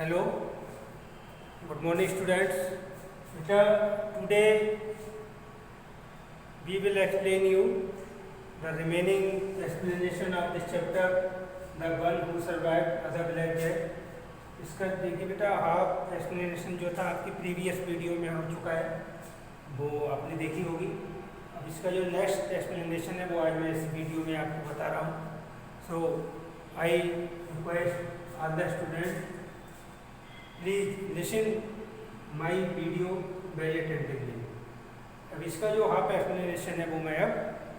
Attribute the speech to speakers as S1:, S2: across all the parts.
S1: Hello, good morning students. Today we will explain you the remaining explanation of this chapter, the one who survived other black death. इसका देखिए बेटा half explanation जो था आपकी previous video में हो चुका है, वो आपने देखी होगी। अब इसका जो नेक्स्ट एक्सप्लेनेशन है वो आज मैं इस वीडियो में आपको बता रहा हूँ। So I request all the student please listen my video very attentively. अब इसका जो हाफ एक्सप्लेनेशन है वो मैं अब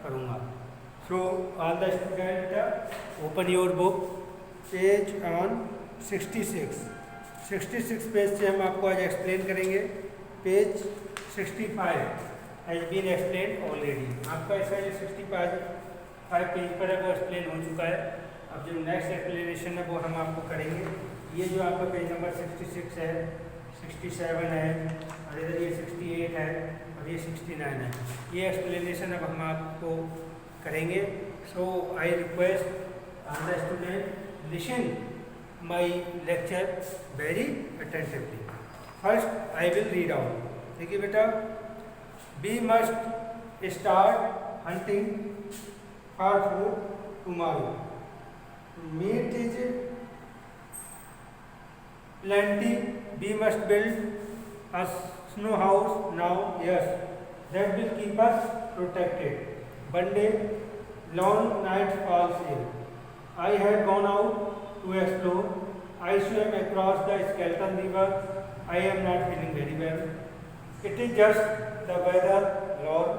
S1: करूँगा। So all the student open your book, page on 66 page से हम आपको आज एक्सप्लेन करेंगे। Page 65 has been explain already. आपका इसका जो 65 पेज पर है वो एक्सप्लेन हो चुका है। अब जो नेक्स्ट एक्सप्लेनेशन है वो हम आपको करेंगे। ये जो आपका पेज नंबर 66 है, 67 है, और इधर ये 68 है और ये 69 है। ये एक्सप्लेनेशन अब हम आपको करेंगे। So I request all the student listen my lecture very attentively. First I will read out. देखिए बेटा, we must start hunting for food tomorrow. Meat is plenty. We must build a snow house now. Yes, that will keep us protected. One day, long night falls in. I had gone out to explore. I swam across the Skeleton River. I am not feeling very well. It is just the weather, Lord.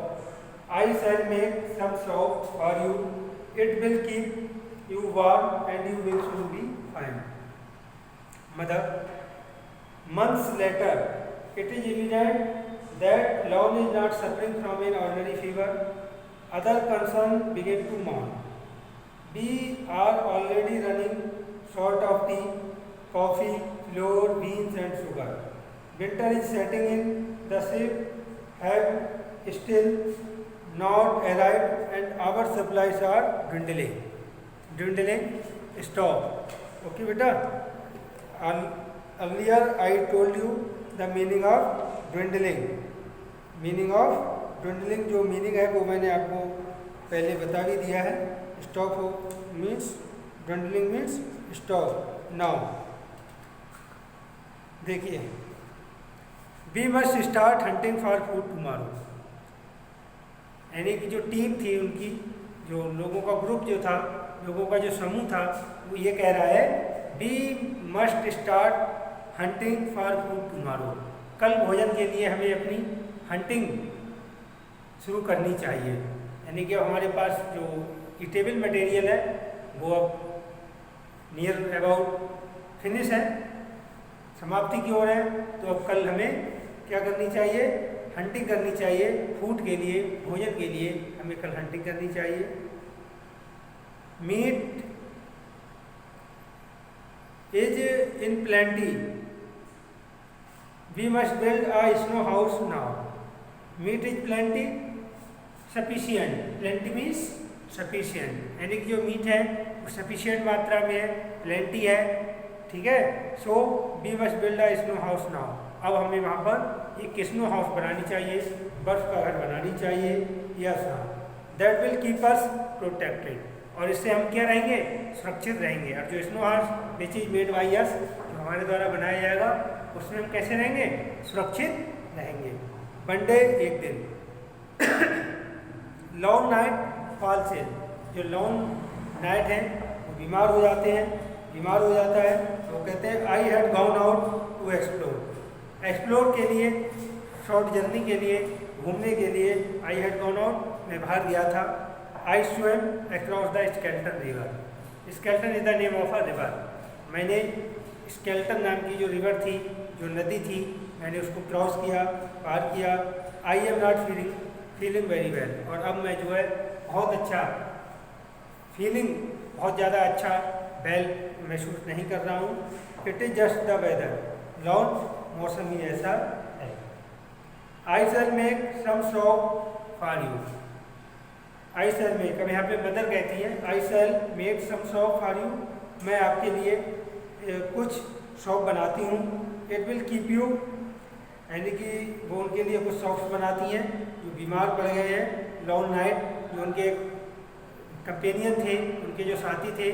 S1: I shall make some soup for you. It will keep you warm and you will soon be fine. Mother, months later, it is evident that Lord is not suffering from an ordinary fever. Other concerns begin to mount. We are already running short of tea, coffee, flour, beans and sugar. Winter is setting in. The ship have still not arrived and our supplies are dwindling. Stop. Okay beta. Earlier I told you the meaning of dwindling. Meaning of dwindling जो meaning है वो मैंने आपको पहले बता भी दिया है। Stop means dwindling means stop. Now देखिए, we must start hunting for food tomorrow. यानी कि जो टीम थी उनकी, जो लोगों का ग्रुप जो था, लोगों का जो समूह था, वो ये कह रहा है we must start hunting for food tomorrow. कल भोजन के लिए हमें अपनी हंटिंग शुरू करनी चाहिए। यानी कि हमारे पास जो ईटेबल मटेरियल है वो अब नियर अबाउट फिनिश है, समाप्ति की ओर है। तो अब कल हमें क्या करनी चाहिए? हंटिंग करनी चाहिए। फूड के लिए, भोजन के लिए हमें कल हंटिंग करनी चाहिए। Meat is in plenty. We must build a snow house now. Meat is plenty, sufficient. Plenty means sufficient, यानी कि जो मीट है वो सफिशियंट मात्रा में है, प्लेंटी है। ठीक है। So we must build a snow house now. अब हमें वहाँ पर एक स्नो हाउस बनानी चाहिए, बर्फ का घर बनानी चाहिए। यस हाँ, that will keep us protected. और इससे हम क्या रहेंगे? सुरक्षित रहेंगे। और जो snow house which is made by us, जो हमारे द्वारा बनाया जाएगा, उसमें हम कैसे रहेंगे? सुरक्षित रहेंगे। वन डे, एक दिन। Long night falls in. जो लॉन्ग नाइट है वो बीमार हो जाते हैं, बीमार हो जाता है तो वो कहते हैं I had gone out to explore. Explore के लिए, शॉर्ट जर्नी के लिए, घूमने के लिए आई हैड गॉन आउट, मैं बाहर गया था। I swim across the skeleton river. Skeleton is the name of a river. मैंने स्केलेटन नाम की जो रिवर थी, जो नदी थी, मैंने उसको क्रॉस किया, पार किया। I am not feeling very well. और अब मैं जो है बहुत अच्छा फीलिंग, बहुत ज़्यादा अच्छा वेल महसूस नहीं कर रहा हूँ। It is just the weather. Long मौसम ही ऐसा है। I shall make some shop for you. I shall make, अब यहाँ पे मदर कहती है I shall make some shop for you. मैं आपके लिए कुछ सॉफ्ट बनाती हूँ। इट विल कीप यू, यानी कि वो उनके लिए कुछ सॉफ्ट बनाती हैं जो बीमार पड़ गए हैं। लॉन्ग नाइट, जो उनके कंपेनियन थे, उनके जो साथी थे,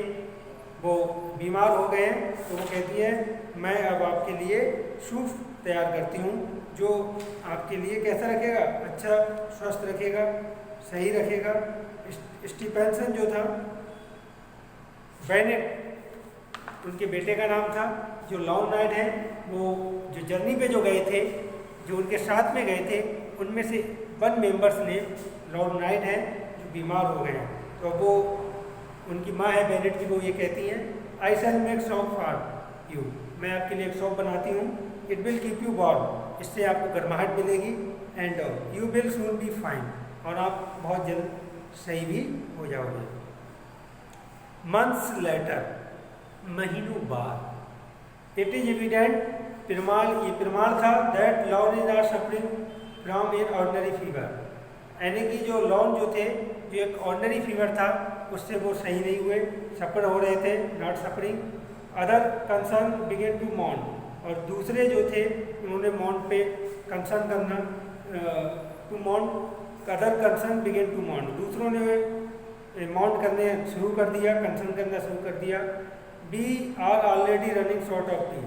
S1: वो बीमार हो गए हैं, तो वो कहती है मैं अब आपके लिए सूप तैयार करती हूँ जो आपके लिए कैसा रखेगा, अच्छा स्वस्थ रखेगा, सही रखेगा। स्टीफेंसन जो था, बेनेट उनके बेटे का नाम था। जो लॉन्ग नाइट है, वो जो जर्नी पे जो गए थे, जो उनके साथ में गए थे, उनमें से 1 मेंबर्स ने लॉन्ग नाइट है जो बीमार हो गए हैं। तो वो उनकी माँ है बेनेट की, वो ये कहती हैं I shall make soup for you, मैं आपके लिए एक सॉप बनाती हूँ। It will keep you warm, इससे आपको गर्माहट मिलेगी। And you will soon be fine, और आप बहुत जल्द सही भी हो जाओगे। मंथ्स लेटर, महीनों बाद। इट इज एविडेंट, ये प्रमाण था that Lorne is are suffering from an ordinary fever, यानी कि जो लॉन जो थे, जो एक ऑर्डिनरी फीवर था, उससे वो सही नहीं हुए, सफर हो रहे थे, not suffering. Other concern began to mount, और दूसरे जो थे उन्होंने मॉन्ट पे कंसर्न करना, to mount, other concern began to mount, दूसरों ने माउंट करने शुरू कर दिया, कंसर्न करना शुरू कर दिया। We are already running short of tea,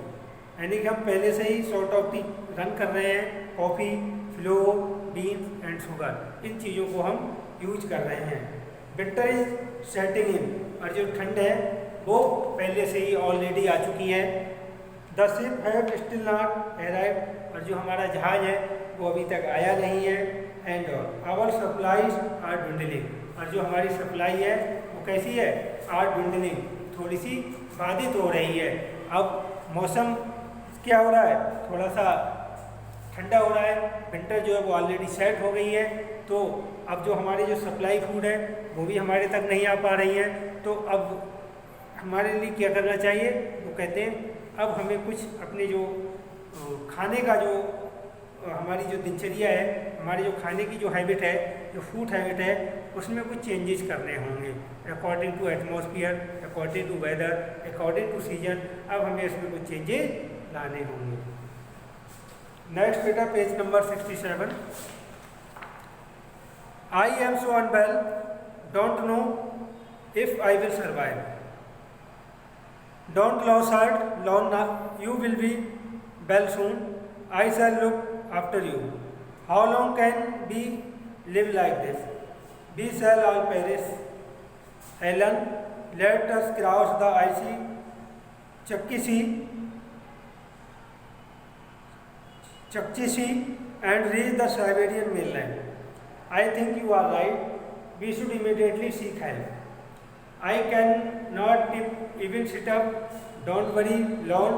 S1: यानी कि हम पहले से ही शॉर्ट ऑफ टी रन कर रहे हैं। Coffee, flour, beans and sugar, इन चीज़ों को हम यूज कर रहे हैं। विंटर इज सेटिंग इन, और जो ठंड है वो पहले से ही ऑलरेडी आ चुकी है। The ship have still not arrive, और जो हमारा जहाज है वो अभी तक आया नहीं है। And our supplies are dwindling, और जो हमारी सप्लाई है वो कैसी है, आर ड्विंडलिंग, थोड़ी सी बाधित हो रही है। अब मौसम क्या हो रहा है, थोड़ा सा ठंडा हो रहा है, विंटर जो है वो ऑलरेडी सेट हो गई है। तो अब जो हमारी जो सप्लाई फूड है वो भी हमारे तक नहीं आ पा रही है। तो अब हमारे लिए क्या करना चाहिए, वो कहते हैं अब हमें कुछ अपने जो खाने का जो हमारी जो दिनचर्या है, हमारी जो खाने की जो हैबिट है, जो फूड हैबिट है, उसमें कुछ चेंजेस करने होंगे according to atmosphere, according to weather, according to season. अब हमें इसमें कुछ चेंजेस लाने होंगे। नेक्स्ट बेटा, page number 67। I am so unwell, don't know if I will survive. Don't lose heart, you will be well soon. I shall look after you. How long can we live like this? We shall all perish. Helen, let us cross the icy Chukchi Sea and reach the Siberian mainland. I think you are right. We should immediately seek help. I cannot even sit up. Don't worry, Lord,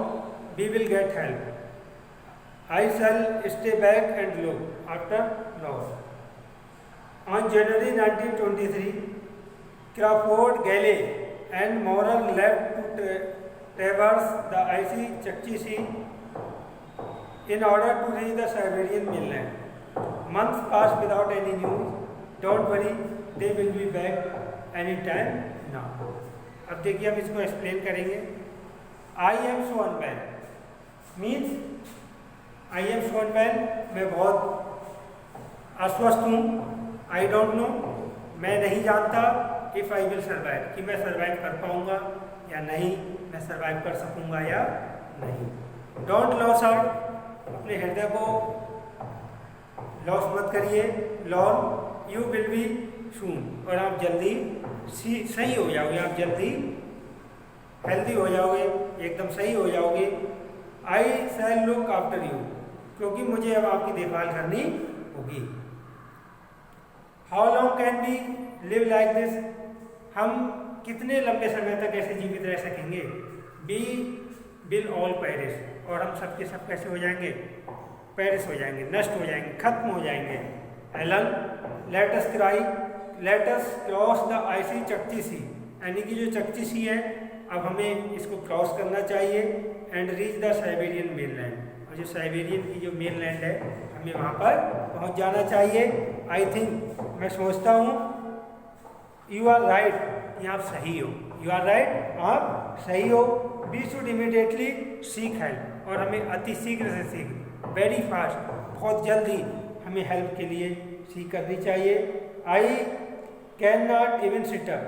S1: we will get help. I shall stay back and look after Lord. On January 1923, Crawford, Galley and Morrell left to traverse the icy Chukchi Sea in order to reach the Siberian mainland. Months passed without any news. Don't worry, they will be back any time now. अब देखिए हम इसको explain करेंगे। I am so unwell means, I am so unwell, मैं बहुत अस्वस्थ हूँ। आई don't no, मैं नहीं जानता। इफ़ आई विल सर्वाइव, कि मैं सर्वाइव कर पाऊँगा या नहीं, मैं सर्वाइव कर सकूँगा या नहीं। डोंट लॉस हार्ट, अपने हृदय को लॉस मत करिए। लॉर्ड, यू विल बी सून, और आप जल्दी सही हो जाओगे, आप जल्दी हेल्दी हो जाओगे, एकदम सही हो जाओगे। I shall look after you, क्योंकि मुझे अब आपकी देखभाल करनी होगी। How long can we live like this, हम कितने लंबे समय तक ऐसे जीवित रह सकेंगे। वी विल ऑल पेरिश, और हम सब के सब कैसे हो जाएंगे, पेरिश हो जाएंगे, नष्ट हो जाएंगे, खत्म हो जाएंगे। Alan, let us cross the icy Chukchi sea, यानी कि जो चकची सी है अब हमें इसको क्रॉस करना चाहिए। And reach the Siberian mainland, और जो साइबेरियन की जो मेनलैंड है हमें वहाँ पर पहुँच जाना चाहिए। आई थिंक, मैं सोचता हूँ, यू आर राइट, कि आप सही हो। यू आर राइट, आप सही हो, we should immediately seek help, और हमें अति शीघ्र से शीघ्र, वेरी फास्ट, बहुत जल्दी हमें हेल्प के लिए सीख करनी चाहिए। I can not even sit up,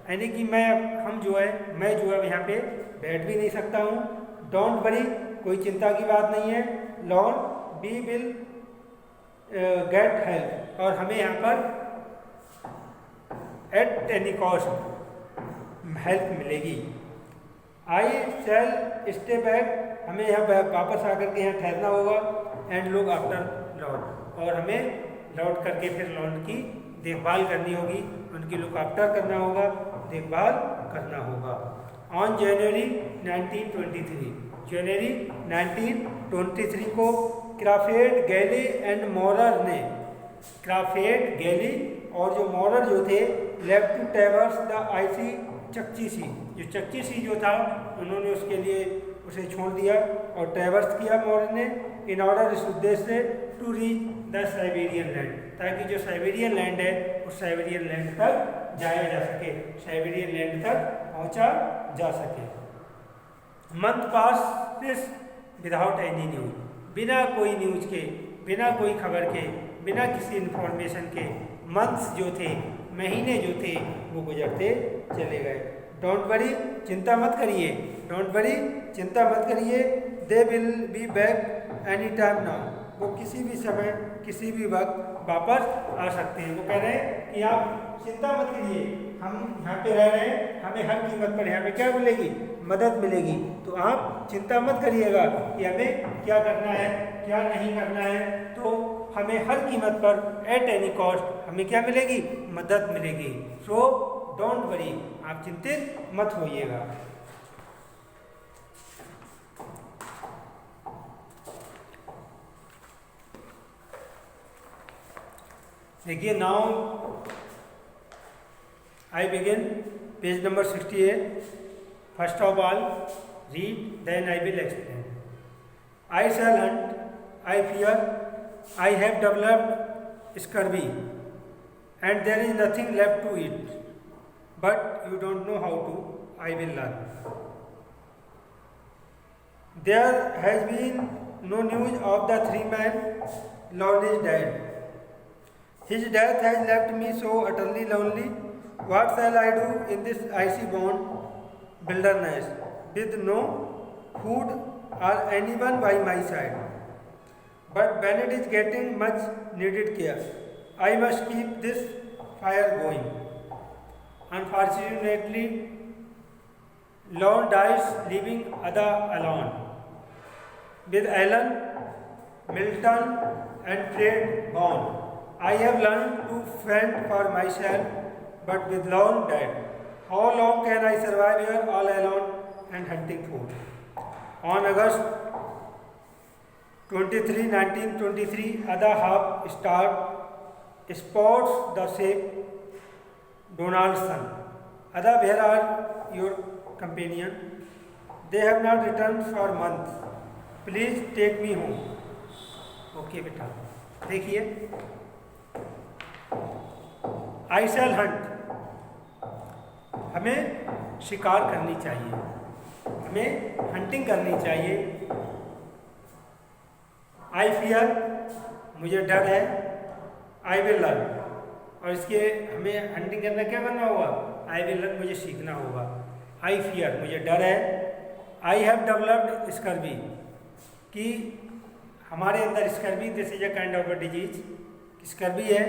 S1: यानी कि मैं जो है यहाँ पे बैठ भी नहीं सकता हूँ। डोंट वरी, कोई चिंता की बात नहीं है। Lord, we will get help, और हमें यहाँ पर एट एनी कॉस्ट हेल्प मिलेगी। आई शैल स्टे बैक, हमें यहाँ वापस आकर के यहाँ ठहरना होगा। एंड लुक आफ्टर लॉर्ड, और हमें लौट करके फिर लॉर्ड की देखभाल करनी होगी, उनकी लुक आफ्टर करना होगा, देखभाल करना होगा। ऑन जनवरी 1923, जनवरी 1923 को क्राफेट, गैली एंड मॉरर ने, क्राफेट, गैली और जो मॉरर जो थे, left to traverse the icy Chukchi sea, जो चक्ची सी जो था उन्होंने उसके लिए उसे छोड़ दिया और ट्रैवर्स किया मॉरर ने, इन ऑर्डर, इस उद्देश्य से, to reach the Siberian land, ताकि जो साइबेरियन लैंड है उस साइबेरियन लैंड तक जाया जा सके, साइबेरियन लैंड तक पहुंचा जा सके। मंथ पास विदाउट एनी न्यूज, बिना कोई न्यूज के, बिना कोई खबर के, बिना किसी इंफॉर्मेशन के मंथ्स जो थे, महीने जो थे, वो गुजरते चले गए। डोंट वरी, चिंता मत करिए, डोंट वरी, चिंता मत करिए, they will be back any time now, वो किसी भी समय, किसी भी वक्त वापस आ सकते हैं। वो कह रहे हैं कि आप चिंता मत करिए, हम यहाँ पे रह रहे हैं, हमें हर कीमत पर यहाँ पे क्या मिलेगी, मदद मिलेगी, तो आप चिंता मत करिएगा कि हमें क्या करना है, क्या नहीं करना है, तो हमें हर कीमत पर, एट एनी कॉस्ट, हमें क्या मिलेगी, मदद मिलेगी। सो डोंट वरी, आप चिंतित मत होइएगा। देखिए, now I begin page number 68। First of all read, then I will explain. I shall hunt, I fear, I have developed scurvy and there is nothing left to eat, but you don't know how to, I will learn. There has been no news of the three men, Lord is dead. His death has left me so utterly lonely. What shall I do in this icy bound wilderness, with no food or anyone by my side? But when it is getting much needed care, I must keep this fire going. Unfortunately, Lord dies, leaving Ada alone, with Alan, Milton, and Fred gone. I have learned to fend for myself, but with Lord dead, how long can I survive here all alone and hunting food? On August 23, 1923, Ada half-starved spots the shape Donaldson. Ada, where are your companion? They have not returned for months. Please take me home. Okay बेटा, देखिए, I shall hunt, हमें शिकार करनी चाहिए, हमें hunting करनी चाहिए। I fear, मुझे डर है। आई विल लर्न, और इसके हमें हंटिंग करना, क्या करना होगा, आई विल लर्न, मुझे सीखना होगा। आई फियर, मुझे डर है। आई हैव डेवलप्ड स्कर्वी, कि हमारे अंदर scurvy, this is a kind of a disease, scurvy है।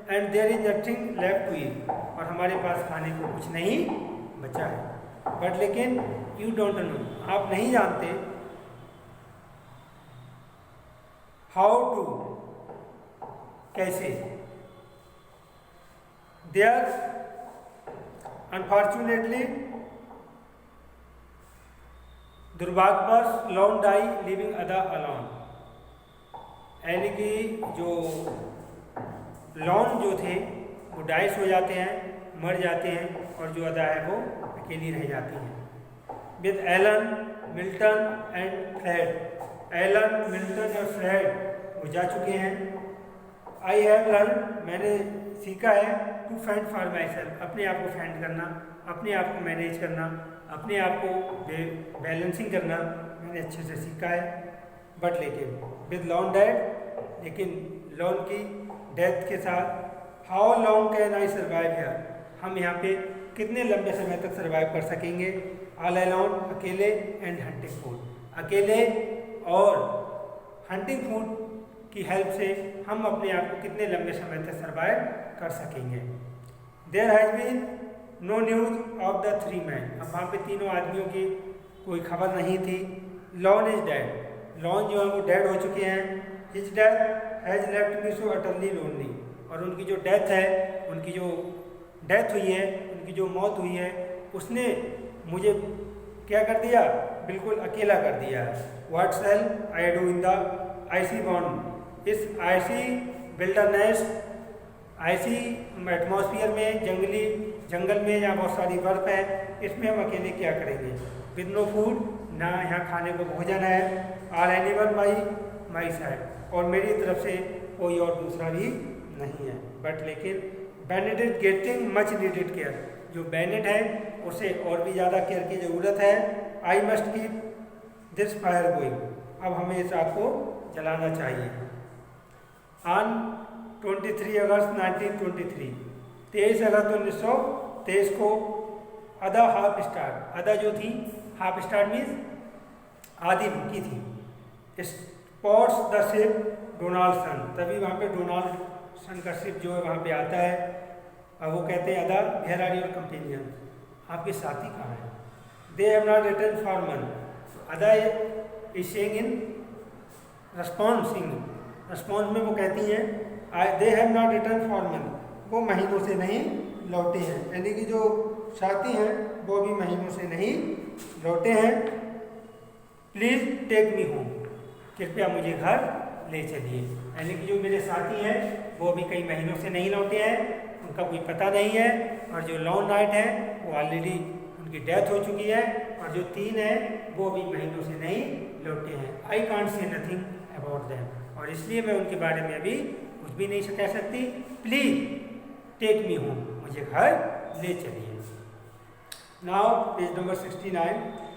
S1: And there is nothing left to eat, और हमारे पास खाने को कुछ नहीं बचा है। बट लेकिन यू डोंट नो, आप नहीं जानते, हाउ टू, कैसे। देयर अनफॉर्चुनेटली, दुर्भाग्यवश, लॉन्ग डाई लिविंग अदा अलॉन, यानी कि जो लॉन जो थे वो डाइस हो जाते हैं, मर जाते हैं, और जो अदा है वो अकेली रह जाती हैं। With Allan, Milton and Fred, Allan, Milton और फ्रेड वो जा चुके हैं। आई हैव लर्न, मैंने सीखा है, to fend for myself, अपने आप को फेंड करना, अपने आप को मैनेज करना, अपने आप को बैलेंसिंग करना मैंने अच्छे से सीखा है। बट लेकिन विद लॉन्ग डेथ, लेकिन लॉन की डेथ के साथ how long can I survive here, हम यहाँ पे कितने लंबे समय तक सर्वाइव कर सकेंगे। ऑल अलोन, अकेले, एंड हंटिंग फूड, अकेले और हंटिंग फूड की हेल्प से हम अपने आप को कितने लंबे समय तक सर्वाइव कर सकेंगे। There has been no news of the three man, अब वहाँ पे तीनों आदमियों की कोई खबर नहीं थी। लॉन इज डेड, लॉन जो है वो डेड हो चुके हैं। His death has left me so utterly lonely, और उनकी जो डेथ है, उनकी जो डेथ हुई है, उनकी जो मौत हुई है, उसने मुझे क्या कर दिया, बिल्कुल अकेला कर दिया। What shall I do in the IC bond, इस आईसी विल्डरनेस, आईसी एटमॉस्फेयर में, जंगल में जहाँ बहुत सारी बर्फ है, इसमें हम अकेले क्या करेंगे। विद नो फूड, ना यहाँ खाने को भोजन है। आर एनिमल माई साइड, और मेरी तरफ से कोई और दूसरा भी नहीं है। बट लेकिन Bennett is getting much needed care, जो बेनेट है उसे और भी ज़्यादा केयर की ज़रूरत है। I must keep this fire going, अब हमें इस आग को जलाना चाहिए। ऑन 23 अगस्त 1923, 23 अगस्त 1923 को अदा हाफ स्टार, अदा जो थी हाफ स्टार मीन्स आधी भूखी थी, स्पॉट्स द शिप डोनाल्डसन, तभी वहाँ पे डोनाल्डसन का शिप जो है वहाँ पे आता है। अब वो कहते हैं अदा वेयर आर योर कंपेनियन, आपके साथी कहाँ हैं। They have not return for month, अदा इज सेइंग इन रिस्पॉन्स में वो कहती हैं they have not return for month, वो महीनों से नहीं लौटे हैं, यानी कि जो साथी हैं वो भी महीनों से नहीं लौटे हैं। प्लीज़ टेक मी होम, कृपया मुझे घर ले चलिए, यानी कि जो मेरे साथी हैं वो अभी कई महीनों से नहीं लौटे हैं, उनका कोई पता नहीं है। और जो लॉन्ग नाइट है वो ऑलरेडी उनकी डेथ हो चुकी है, और जो 3 है वो अभी महीनों से नहीं लौटे हैं। I can't say nothing about them, और इसलिए मैं उनके बारे में अभी कुछ भी नहीं कह सकती। प्लीज़ टेक मी होम, मुझे घर ले चलिए। Now page number 69।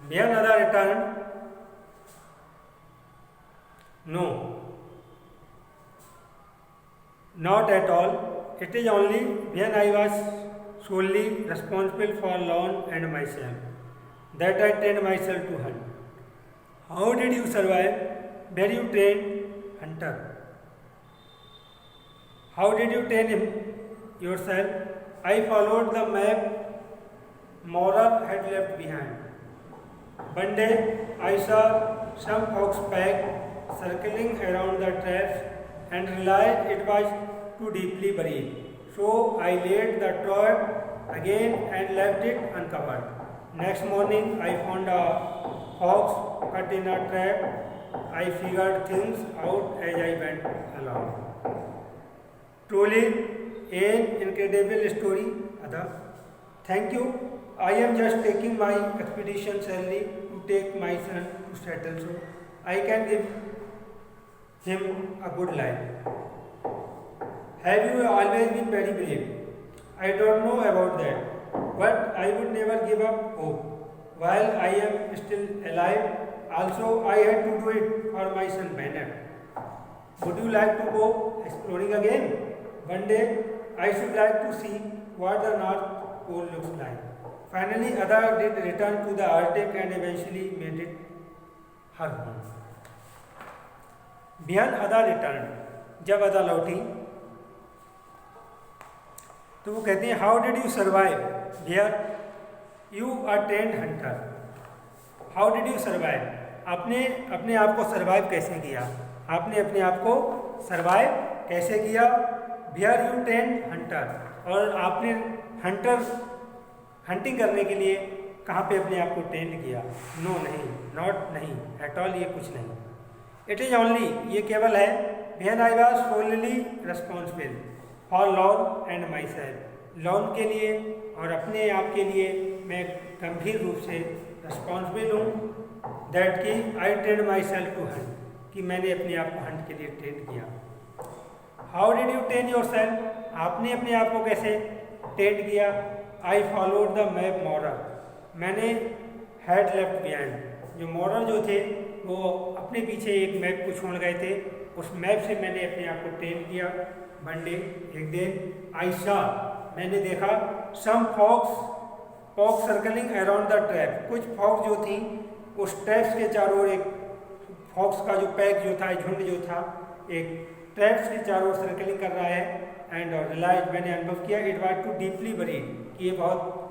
S1: When Ada returned, no, not at all. It is only when I was solely responsible for Lon and myself that I trained myself to hunt. How did you survive? Were you trained hunter? How did you train him yourself? I followed the map Maurer had left behind. One day I saw some fox pack circling around the traps and realized it was too deeply buried. So I laid the trap again and left it uncovered. Next morning I found a fox cut in a trap. I figured things out as I went along. Truly an incredible story, Ada. Thank you. I am just taking my expedition salary to take my son to settle, so I can give him a good life. Have you always been very brave? I don't know about that, but I would never give up hope. While I am still alive, also I had to do it for my son Bennett. Would you like to go exploring again? One day I should like to see what the North Pole looks like. Finally, Ada did return to the Arctic and eventually made it her home. When Ada returned, जब अदा लौटी तो वो कहती हैं how did you survive here, you are trained hunter. How did you survive, आपने अपने आप को सर्वाइव कैसे किया, आपने अपने आप को सर्वाइव कैसे किया। हियर यू ट्रेंड हंटर, और आपने हंटिंग करने के लिए कहाँ पे अपने आप को टेंड किया? नो नहीं, नॉट नहीं, एट ऑल ये कुछ नहीं। इट इज़ ओनली, ये केवल है, when I was solely responsible for lawn and my self, lawn के लिए और अपने आप के लिए मैं गंभीर रूप से रिस्पॉन्सिबल हूँ। दैट कि I trained my self to hunt, कि मैंने अपने आप को हंट के लिए ट्रेंड किया। How did you train your self, आपने अपने आप को कैसे ट्रेंड किया? I followed the map moral, मैंने हैड लेफ्ट बिहाइंड, जो मॉरल जो थे वो अपने पीछे एक मैप को छोड़ गए थे, उस मैप से मैंने अपने आप को ट्रेन किया। वन डे, एक दिन, आई सॉ, मैंने देखा, some fox circling around the trap, कुछ फॉक्स जो थी उस ट्रैप्स के चारों ओर, एक फॉक्स का जो पैक जो था, झुंड जो था, एक ट्रैप्स के चारों ओर सर्कलिंग कर रहा है। एंड रियलाइज, मैंने अनुभव किया, it was too deeply buried, कि ये बहुत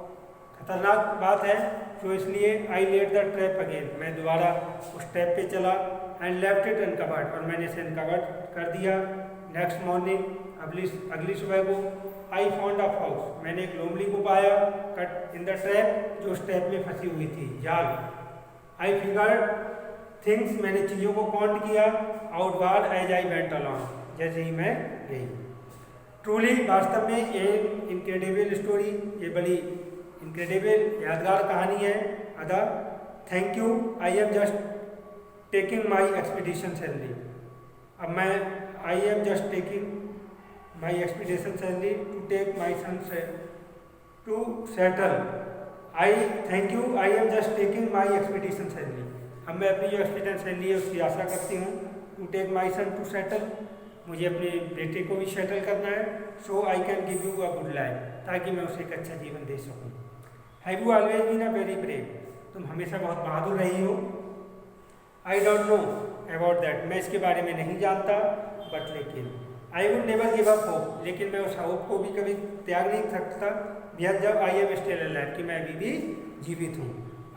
S1: खतरनाक बात है, तो इसलिए I let the trap again, मैं दोबारा उस ट्रैप पे चला। एंड लेफ्ट इट अनकवर्ड, और मैंने इसे अनकवर्ड कर दिया। नेक्स्ट मॉर्निंग, अगली सुबह को, आई फाउंड अ फॉक्स, मैंने एक लोमड़ी को पाया, कट इन द ट्रैप, जो उस ट्रैप में फंसी हुई थी, जाल। आई फिगर्ड थिंग्स, मैंने चीज़ों को काउंट किया, outward as I went along, जैसे ही मैं गई। ट्रूली, वास्तव में एक इनक्रेडिबल स्टोरी, ये बड़ी इनक्रेडिबल यादगार कहानी है। Ada, thank you, I am just taking my expedition salary, अब मैं I am just taking my expedition salary to take my son to settle. I thank you, I am just taking my expedition salary, अब मैं अपनी जो expedition salary है उसकी आशा करती हूँ। To take my son to settle, मुझे अपने बेटे को भी सेटल करना है। So I can give you a good life, ताकि मैं उसे एक अच्छा जीवन दे सकूँ। Have you always been a very brave, तुम हमेशा बहुत बहादुर रही हो। I don't know about that, मैं इसके बारे में नहीं जानता, बट लेकिन I would never give up hope, लेकिन मैं उस होप को भी कभी त्याग नहीं सकता, जब आई एम स्टिल अलाइव, कि मैं अभी भी जीवित हूँ।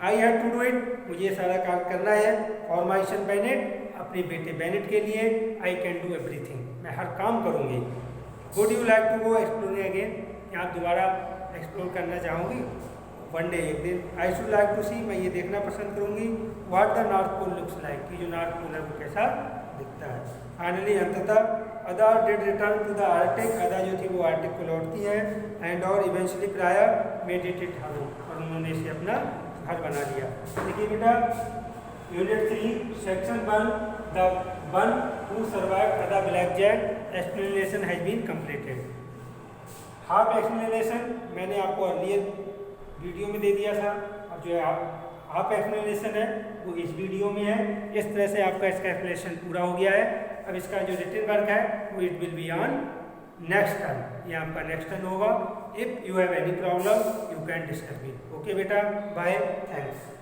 S1: I have to do it, मुझे सारा काम करना है, फॉर माई सन बेनेट, अपने बेटे बेनेट के लिए। आई कैन डू एवरीथिंग, मैं हर काम करूँगी। Would you like to go exploring again, क्या आप दोबारा एक्सप्लोर करना चाहूँगी? वन डे, एक दिन। I should like to see, मैं ये देखना पसंद करूँगी, what the North Pole looks like, कि जो नॉर्थ पोल है वो कैसा दिखता है। फाइनली, अंततः, Ada did return to the Arctic, Ada जो थी वो आर्टिक को लौटती है। एंड और इवेंचुअली प्राया मेड इट हाउस, और उन्होंने इसे अपना घर बना लिया। देखिए बेटा, unit 3 section 1, the one who survived Ada blackjack, explanation has been completed. Half explanation मैंने आपको अर्लियर वीडियो में दे दिया था, अब जो हाफ एक्सप्लेनेशन है वो इस वीडियो में है। इस तरह से आपका इसका एक्सप्लेनेशन पूरा हो गया है। अब इसका जो रिटन वर्क है वो it will be on next turn, ये आपका नेक्स्ट टर्न होगा। If you have any problem you can discuss me. Okay बेटा, बाय, थैंक्स।